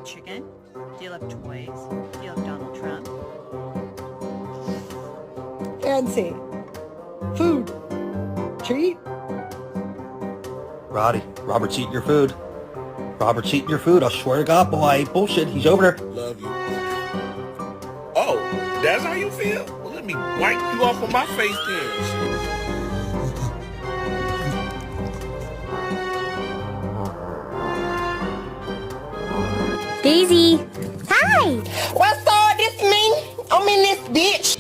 chicken? Do you love toys? Do you love Donald Trump? Fancy. Food. Treat. Roddy, Robert's eating your food. Robert's eating your food. I swear to God, boy, I ain't bullshit. He's over there. Love you. Oh, that's how you feel? Well, let me wipe you off of my face then. Daisy. Hi. What's up, this me? I'm in this bitch.